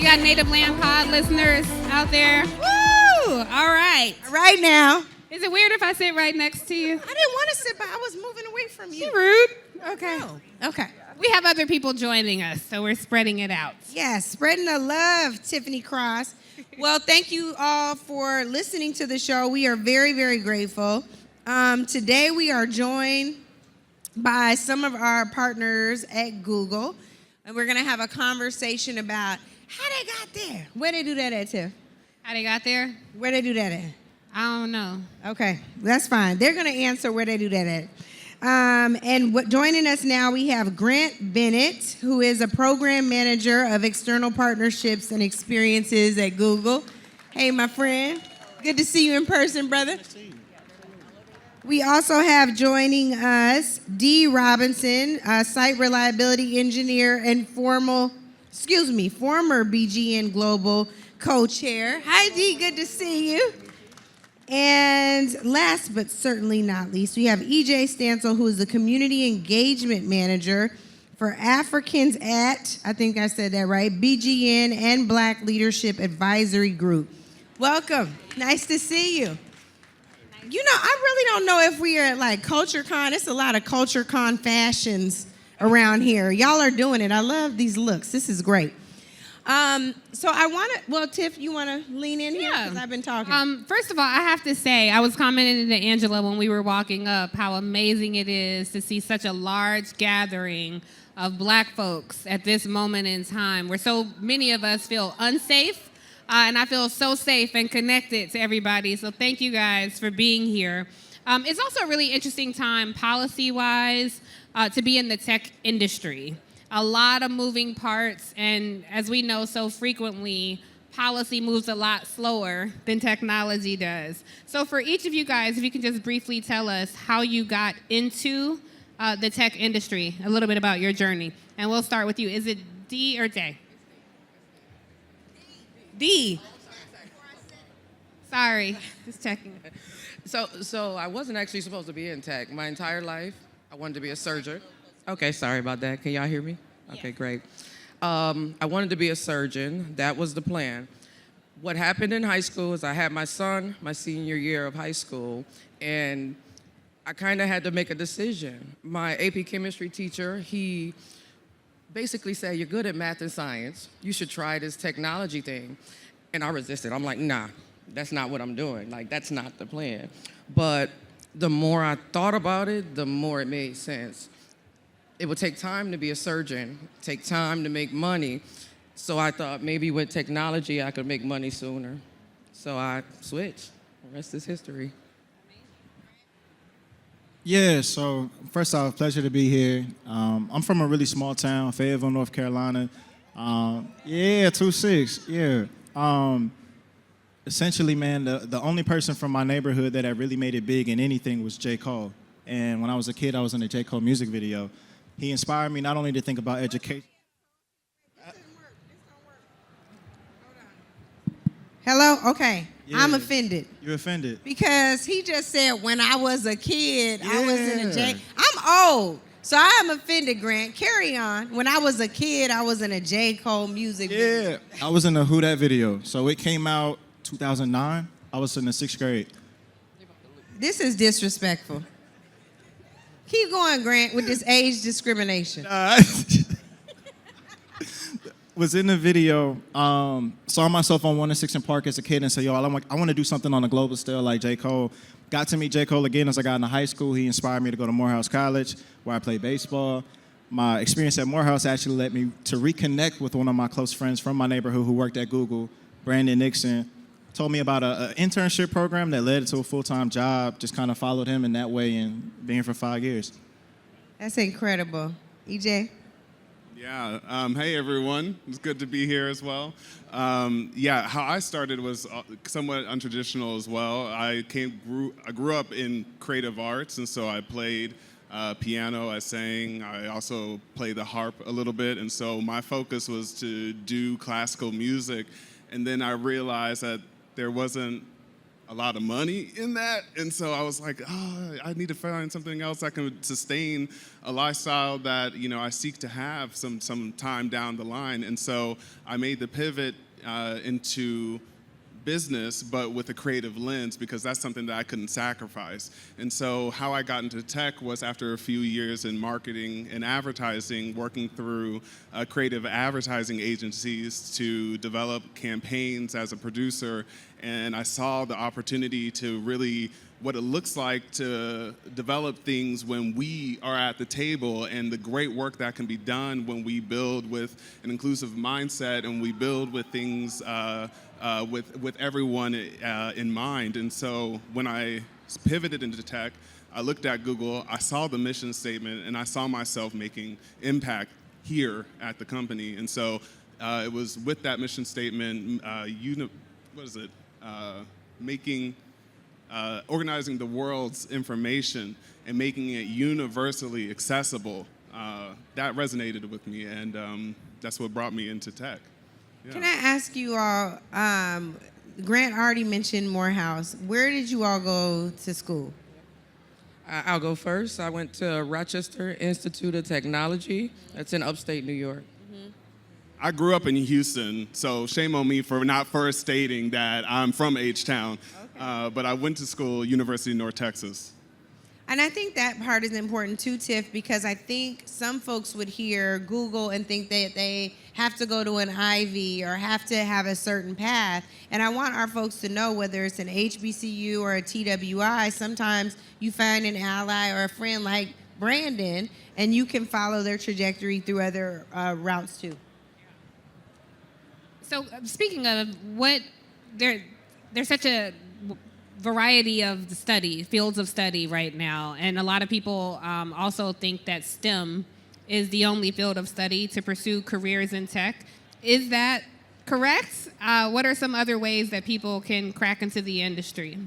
We got Native Land Pod listeners out there. Woo! All right. Right now. Is it weird if I sit right next to you? I didn't want to sit, but I was moving away from you. Rude. Okay. No. Okay. We have other people joining us, so we're spreading it out. Yes, spreading the love, Tiffany Cross. Well, thank you all for listening to the show. We are very, very grateful. Today we are joined by some of our partners at Google, and we're going to have a conversation about how they got there. Where they do that at, Tiff? How they got there? Where they do that at? I don't know. Okay, that's fine. They're going to answer where they do that at. Joining us now, we have Grant Bennett, who is a program manager of external partnerships and experiences at Google. Hey, my friend. Good to see you in person, brother. We also have joining us Dee Robinson, a site reliability engineer and former BGN Global co-chair. Hi, Dee. Good to see you. And last but certainly not least, we have EJ Stancil, who is the community engagement manager for Africans at, I think I said that right, BGN and Black Leadership Advisory Group. Welcome. Nice to see you. You know, I really don't know if we are at like Culture Con. It's a lot of Culture Con fashions around here. Y'all are doing it. I love these looks. This is great. So I want to, well, Tiff, you want to lean in here? Because I've been talking. First of all, I have to say, I was commenting to Angela when we were walking up how amazing it is to see such a large gathering of Black folks at this moment in time where so many of us feel unsafe, and I feel so safe and connected to everybody. So thank you guys for being here. It's also a really interesting time policy-wise to be in the tech industry. A lot of moving parts, and as we know so frequently, policy moves a lot slower than technology does. So for each of you guys, if you can just briefly tell us how you got into the tech industry, a little bit about your journey. And we'll start with you. Is it D or J? D. Sorry, just checking. So I wasn't actually supposed to be in tech. My entire life, I wanted to be a surgeon. Okay, sorry about that. Can y'all hear me? Okay, great. I wanted to be a surgeon. That was the plan. What happened in high school is I had my son my senior year of high school, and I kind of had to make a decision. My AP chemistry teacher, he basically said, you're good at math and science. You should try this technology thing. And I resisted. I'm like, nah, that's not what I'm doing. Like, that's not the plan. But the more I thought about it, the more it made sense. It would take time to be a surgeon, take time to make money. So I thought maybe with technology, I could make money sooner. So I switched. The rest is history. Yeah, so first off, pleasure to be here. I'm from a really small town, Fayetteville, North Carolina. 2-6, yeah. Essentially, man, the only person from my neighborhood that had really made it big in anything was J. Cole. And when I was a kid, I was in a J. Cole music video. He inspired me not only to think about education. Hello? Okay. Yeah. I'm offended. You're offended? Because he just said when I was a kid, I was in a J. I'm old, so I'm offended, Grant. Carry on. When I was a kid, I was in a J. Cole music video. Yeah. I was in a Who Dat video. So it came out 2009. I was in the 6th grade. This is disrespectful. Keep going, Grant, with this age discrimination. Was in the video, saw myself on 106 and Park as a kid and said, yo, I want to do something on a global scale like J. Cole. Got to meet J. Cole again as I got into high school. He inspired me to go to Morehouse College, where I played baseball. My experience at Morehouse actually led me to reconnect with one of my close friends from my neighborhood who worked at Google, Brandon Nixon. Told me about an internship program that led to a full-time job. Just kind of followed him in that way and been here for 5 years. That's incredible. EJ? Yeah, hey everyone. It's good to be here as well. How I started was somewhat untraditional as well. I grew up in creative arts, and so I played piano, I sang, I also played the harp a little bit, and so my focus was to do classical music. And then I realized that there wasn't a lot of money in that. And so I was like, oh, I need to find something else that can sustain a lifestyle that, I seek to have some time down the line. And so I made the pivot into business, but with a creative lens, because that's something that I couldn't sacrifice. And so how I got into tech was after a few years in marketing and advertising, working through creative advertising agencies to develop campaigns as a producer. And I saw the opportunity to really what it looks like to develop things when we are at the table, and the great work that can be done when we build with an inclusive mindset and we build with things with everyone in mind. And so when I pivoted into tech, I looked at Google, I saw the mission statement, and I saw myself making impact here at the company. And so it was with that mission statement, organizing the world's information and making it universally accessible. That resonated with me, and that's what brought me into tech. Yeah. Can I ask you all, Grant already mentioned Morehouse. Where did you all go to school? I'll go first. I went to Rochester Institute of Technology. That's in upstate New York. I grew up in Houston, so shame on me for not first stating that I'm from H-Town. Okay. But I went to school, University of North Texas. And I think that part is important too, Tiff, because I think some folks would hear Google and think that they have to go to an Ivy or have to have a certain path. And I want our folks to know, whether it's an HBCU or a TWI, sometimes you find an ally or a friend like Brandon, and you can follow their trajectory through other routes too. So speaking of there's such a variety of fields of study right now, and a lot of people also think that STEM is the only field of study to pursue careers in tech. Is that correct? What are some other ways that people can crack into the industry?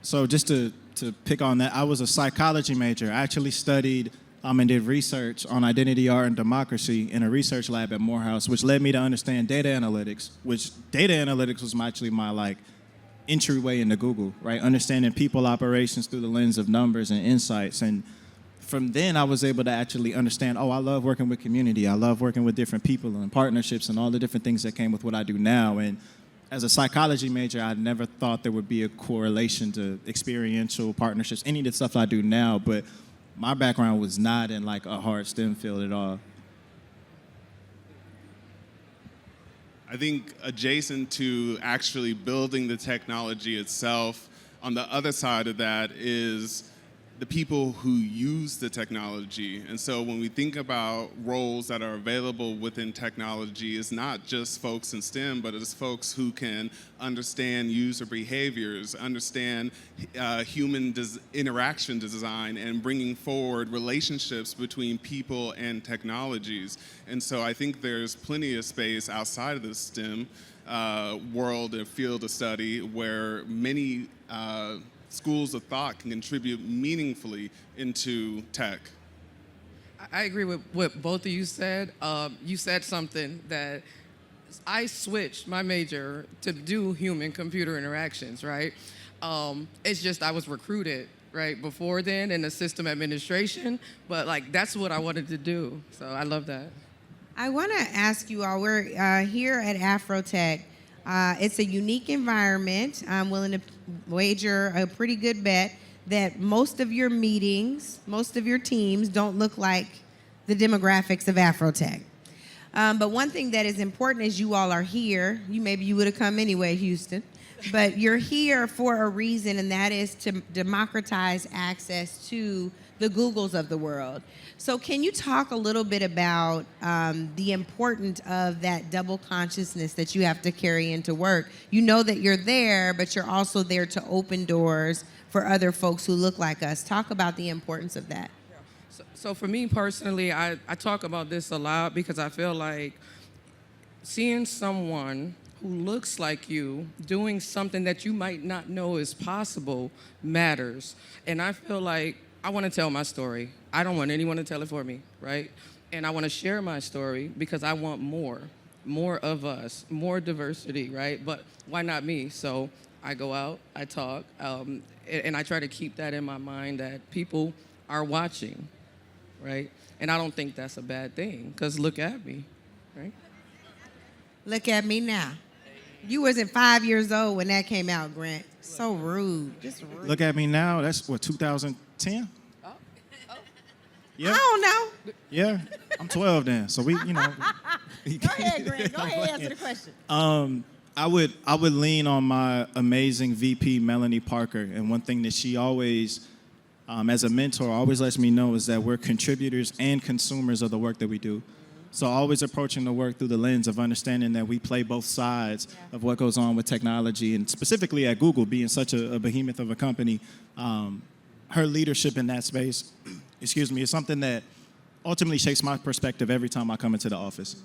So just to pick on that, I was a psychology major. I actually studied and did research on identity, art, and democracy in a research lab at Morehouse, which led me to understand data analytics, which data analytics was actually my entryway into Google, right? Understanding people operations through the lens of numbers and insights. And from then I was able to actually understand, I love working with community. I love working with different people and partnerships and all the different things that came with what I do now. And as a psychology major, I never thought there would be a correlation to experiential partnerships, any of the stuff I do now, but my background was not in a hard STEM field at all. I think adjacent to actually building the technology itself, on the other side of that is the people who use the technology. And so when we think about roles that are available within technology, it's not just folks in STEM, but it's folks who can understand user behaviors, understand human interaction design, and bringing forward relationships between people and technologies. And so I think there's plenty of space outside of the STEM world and field of study where many schools of thought can contribute meaningfully into tech. I agree with what both of you said. You said something that I switched my major to do human-computer interactions, right? It's just I was recruited, right, before then in the system administration, but that's what I wanted to do. So I love that. I want to ask you all, we're here at AfroTech. It's a unique environment. I'm willing to wager a pretty good bet that most of your meetings, most of your teams don't look like the demographics of AfroTech. But one thing that is important is you all are here. Maybe you would have come anyway, Houston. But you're here for a reason, and that is to democratize access to the Googles of the world. So can you talk a little bit about the importance of that double consciousness that you have to carry into work? You know that you're there, but you're also there to open doors for other folks who look like us. Talk about the importance of that. So for me personally, I talk about this a lot because I feel like seeing someone who looks like you doing something that you might not know is possible matters. And I feel like I want to tell my story. I don't want anyone to tell it for me, right? And I want to share my story because I want more, more of us, more diversity, right? But why not me? So I go out, I talk, and I try to keep that in my mind that people are watching, right? And I don't think that's a bad thing, because look at me, right? Look at me now. You wasn't 5 years old when that came out, Grant. So rude. Just rude. Look at me now. That's what, 2010? Yeah. I don't know. Yeah. I'm 12 then. So we, you know. Go ahead, Grant. Go ahead, answer the question. I would lean on my amazing VP, Melanie Parker. And one thing that she always, as a mentor, always lets me know is that we're contributors and consumers of the work that we do. So always approaching the work through the lens of understanding that we play both sides of what goes on with technology, and specifically at Google, being such a behemoth of a company, her leadership in that space, excuse me, is something that ultimately shapes my perspective every time I come into the office.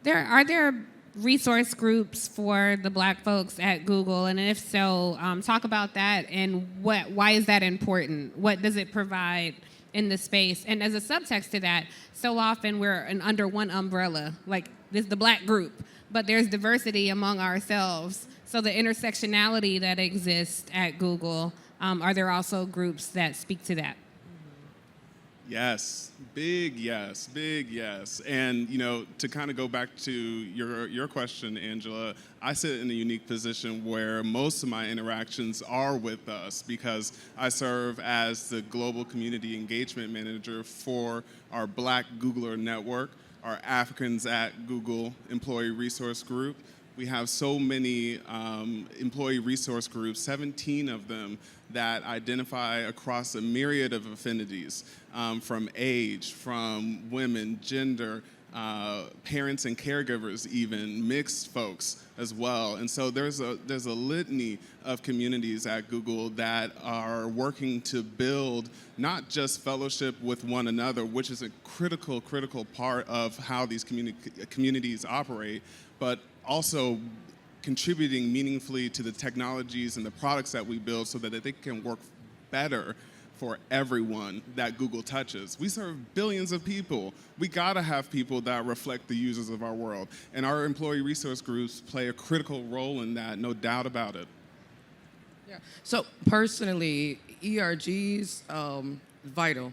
Are there resource groups for the Black folks at Google? And if so, talk about that and why is that important? What does it provide in the space? And as a subtext to that, so often we're under one umbrella, like this is the Black group, but there's diversity among ourselves. So the intersectionality that exists at Google, are there also groups that speak to that? Yes, big yes, big yes. And you know, to kind of go back to your question, Angela, I sit in a unique position where most of my interactions are with us because I serve as the global community engagement manager for our Black Googler network, our Africans at Google employee resource group. We have so many employee resource groups, 17 of them, that identify across a myriad of affinities, from age, from women, gender, parents and caregivers even, mixed folks as well. And so there's a litany of communities at Google that are working to build not just fellowship with one another, which is a critical part of how these communities operate, but also contributing meaningfully to the technologies and the products that we build so that they can work better for everyone that Google touches. We serve billions of people. We gotta have people that reflect the users of our world. And our employee resource groups play a critical role in that, no doubt about it. Yeah. So personally, ERG's vital.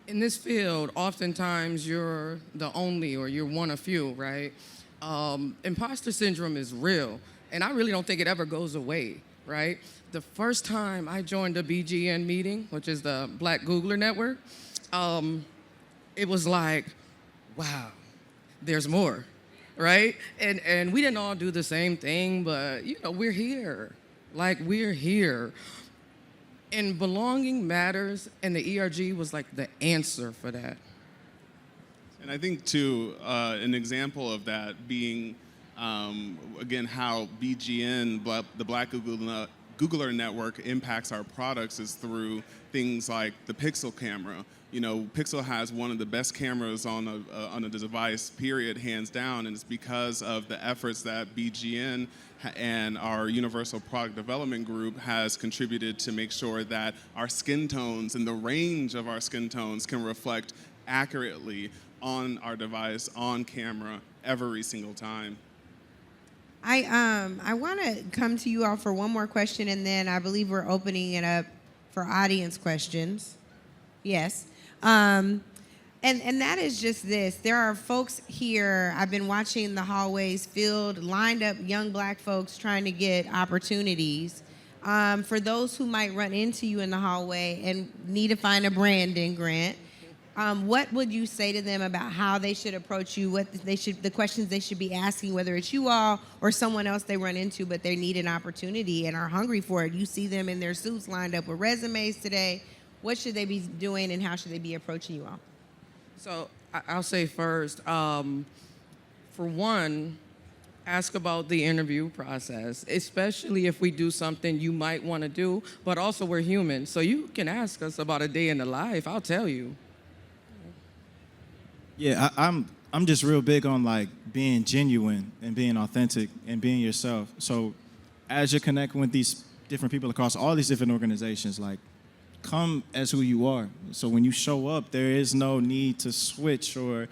In this field, oftentimes you're the only or you're one of few, right? Imposter syndrome is real, and I really don't think it ever goes away, right? The first time I joined a BGN meeting, which is the Black Googler Network, it was like, wow, there's more, right? And we didn't all do the same thing, but you know, we're here. Like, we're here. And belonging matters, and the ERG was like the answer for that. And I think, too, an example of that being, again, how BGN, the Black Googler Network, impacts our products is through things like the Pixel camera. You know, Pixel has one of the best cameras on a device, period, hands down, and it's because of the efforts that BGN and our Universal Product Development Group has contributed to make sure that our skin tones and the range of our skin tones can reflect accurately on our device, on camera, every single time. I want to come to you all for one more question, and then I believe we're opening it up for audience questions. Yes. And that is just this. There are folks here, I've been watching the hallways filled, lined up young Black folks trying to get opportunities. For those who might run into you in the hallway and need to find a Brandon grant, what would you say to them about how they should approach you, the questions they should be asking, whether it's you all or someone else they run into, but they need an opportunity and are hungry for it? You see them in their suits lined up with resumes today. What should they be doing, and how should they be approaching you all? So I'll say first, for one, ask about the interview process, especially if we do something you might want to do, but also we're human. So you can ask us about a day in the life, I'll tell you. Yeah, I'm just real big on like being genuine and being authentic and being yourself. So as you're connecting with these different people across all these different organizations, like come as who you are. So when you show up, there is no need to switch or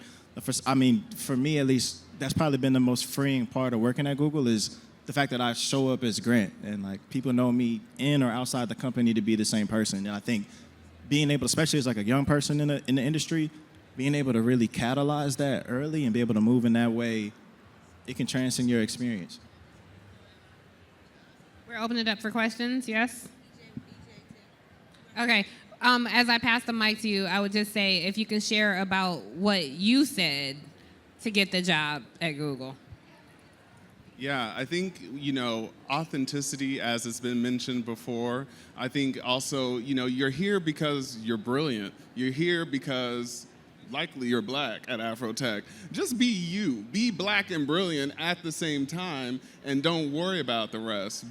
I mean, for me at least, that's probably been the most freeing part of working at Google is the fact that I show up as Grant and like people know me in or outside the company to be the same person. And I think being able, especially as like a young person in the industry, being able to really catalyze that early and be able to move in that way, it can transcend your experience. We're opening it up for questions, yes? Okay. As I pass the mic to you, I would just say if you can share about what you said to get the job at Google. Yeah, I think, authenticity, as it's been mentioned before, I think also, you're here because you're brilliant. You're here because likely you're black at AfroTech. Just be you. Be black and brilliant at the same time, and don't worry about the rest.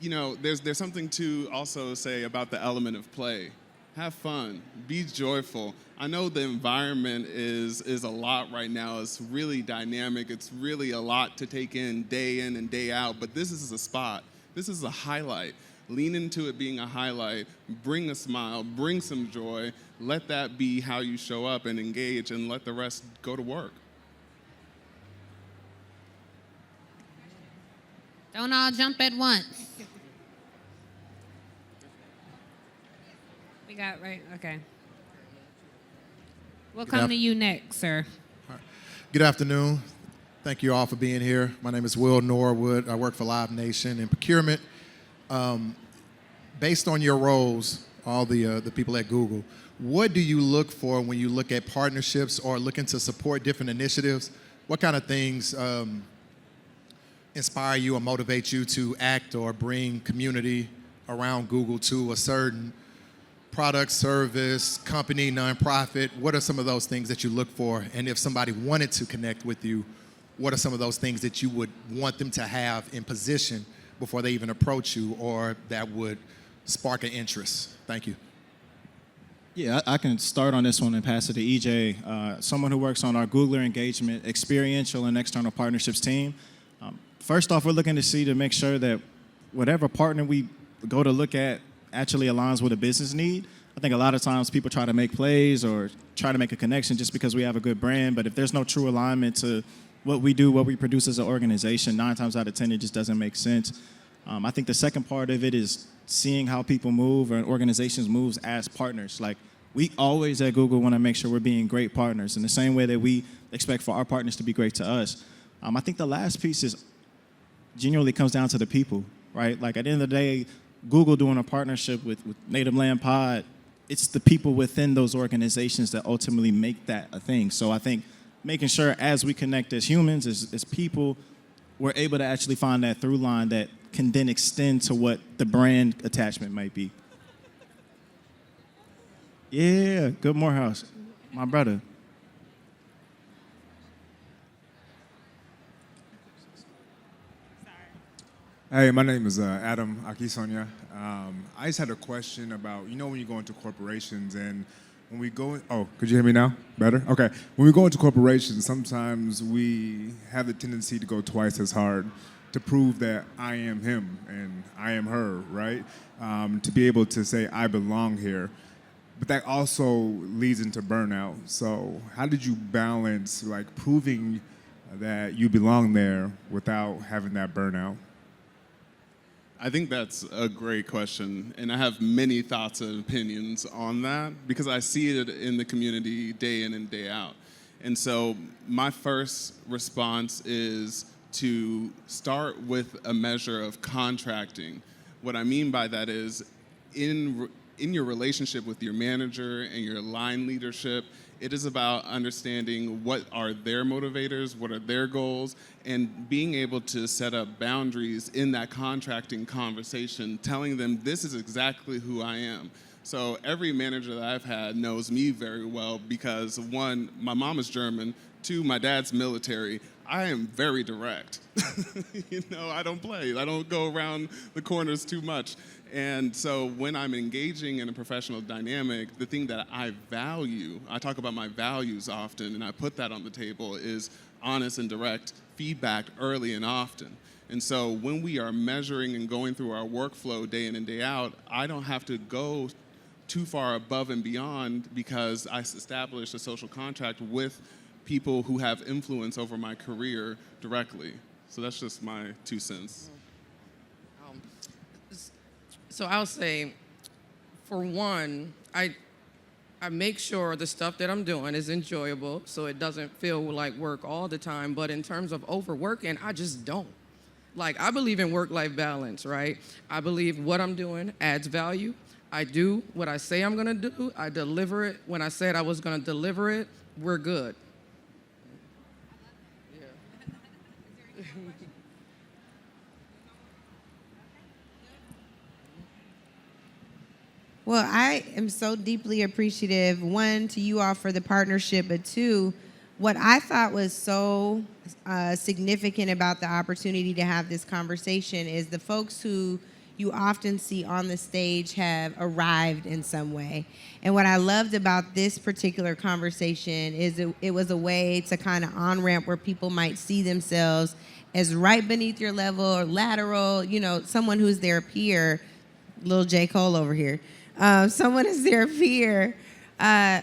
There's something to also say about the element of play. Have fun. Be joyful. I know the environment is a lot right now. It's really dynamic. It's really a lot to take in and day out. But this is a spot. This is a highlight. Lean into it being a highlight. Bring a smile. Bring some joy. Let that be how you show up and engage, and let the rest go to work. Don't all jump at once. We got right, okay. We'll come to you next, sir. Good afternoon. Thank you all for being here. My name is Will Norwood. I work for Live Nation in procurement. Based on your roles, all the people at Google, what do you look for when you look at partnerships or looking to support different initiatives? What kind of things inspire you or motivate you to act or bring community around Google to a certain product, service, company, nonprofit? What are some of those things that you look for? And if somebody wanted to connect with you, what are some of those things that you would want them to have in position before they even approach you, or that would spark an interest? Thank you. Yeah, I can start on this one and pass it to EJ. Someone who works on our Googler engagement, experiential and external partnerships team. First off, we're looking to make sure that whatever partner we go to look at actually aligns with a business need. I think a lot of times people try to make plays or try to make a connection just because we have a good brand, but if there's no true alignment to what we do, what we produce as an organization, 9 times out of 10, it just doesn't make sense. I think the second part of it is seeing how people move or organizations move as partners. Like, we always at Google want to make sure we're being great partners in the same way that we expect for our partners to be great to us. I think the last piece is genuinely comes down to the people, right? Like, at the end of the day, Google doing a partnership with Native Land Pod, it's the people within those organizations that ultimately make that a thing. So I think making sure as we connect as humans, as people, we're able to actually find that through line that can then extend to what the brand attachment might be. Yeah, good Morehouse, my brother. Hey, my name is Adam Akisonia. I just had a question about, when you go into corporations and when we go, could you hear me now? Better? Okay. When we go into corporations, sometimes we have the tendency to go twice as hard to prove that I am him and I am her, right? To be able to say, I belong here. But that also leads into burnout. So how did you balance, proving that you belong there without having that burnout? I think that's a great question, and I have many thoughts and opinions on that because I see it in the community day in and day out. And so my first response is to start with a measure of contracting. What I mean by that is in your relationship with your manager and your line leadership, it is about understanding what are their motivators, what are their goals, and being able to set up boundaries in that contracting conversation, telling them this is exactly who I am. So every manager that I've had knows me very well because, one, my mom is German, two, my dad's military. I am very direct. I don't play. I don't go around the corners too much. And so when I'm engaging in a professional dynamic, the thing that I value, I talk about my values often, and I put that on the table, is honest and direct feedback early and often. And so when we are measuring and going through our workflow day in and day out, I don't have to go too far above and beyond because I established a social contract with people who have influence over my career directly. So that's just my 2 cents. So I'll say, for one, I make sure the stuff that I'm doing is enjoyable so it doesn't feel like work all the time. But in terms of overworking, I just don't. Like, I believe in work-life balance, right? I believe what I'm doing adds value. I do what I say I'm gonna do. I deliver it. When I said I was gonna deliver it, we're good. Yeah. Well, I am so deeply appreciative, one, to you all for the partnership, but two, what I thought was so significant about the opportunity to have this conversation is the folks who you often see on the stage have arrived in some way. And what I loved about this particular conversation is it was a way to kind of on-ramp where people might see themselves as right beneath your level or lateral, you know, someone who's their peer, little J. Cole over here. Someone is their peer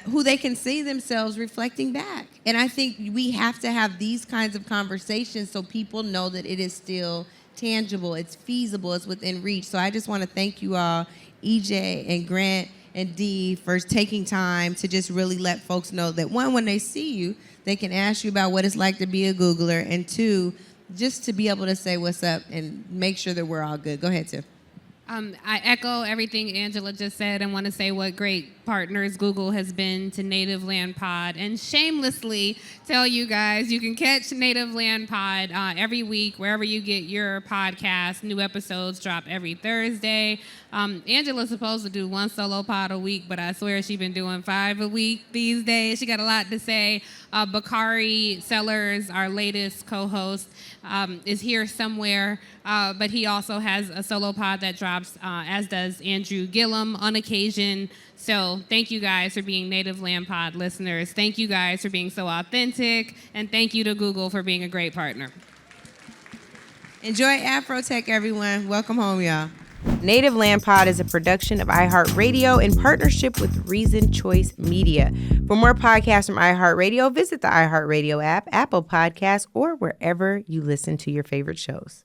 who they can see themselves reflecting back. And I think we have to have these kinds of conversations so people know that it is still tangible, it's feasible, it's within reach. So I just want to thank you all, EJ and Grant and Dee, for taking time to just really let folks know that, one, when they see you, they can ask you about what it's like to be a Googler, and two, just to be able to say what's up and make sure that we're all good. Go ahead, Tiff. I echo everything Angela just said and want to say what great partners Google has been to Native Land Pod, and shamelessly tell you guys you can catch Native Land Pod every week wherever you get your podcast. New episodes drop every Thursday. Angela's supposed to do 1 solo pod a week, but I swear she's been doing 5 a week these days. She got a lot to say. Bakari Sellers, our latest co-host, is here somewhere, but he also has a solo pod that drops, as does Andrew Gillum on occasion. So thank you guys for being Native Land Pod listeners. Thank you guys for being so authentic, and thank you to Google for being a great partner. Enjoy AfroTech, everyone. Welcome home, y'all. Native Land Pod is a production of iHeartRadio in partnership with Reason Choice Media. For more podcasts from iHeartRadio, visit the iHeartRadio app, Apple Podcasts, or wherever you listen to your favorite shows.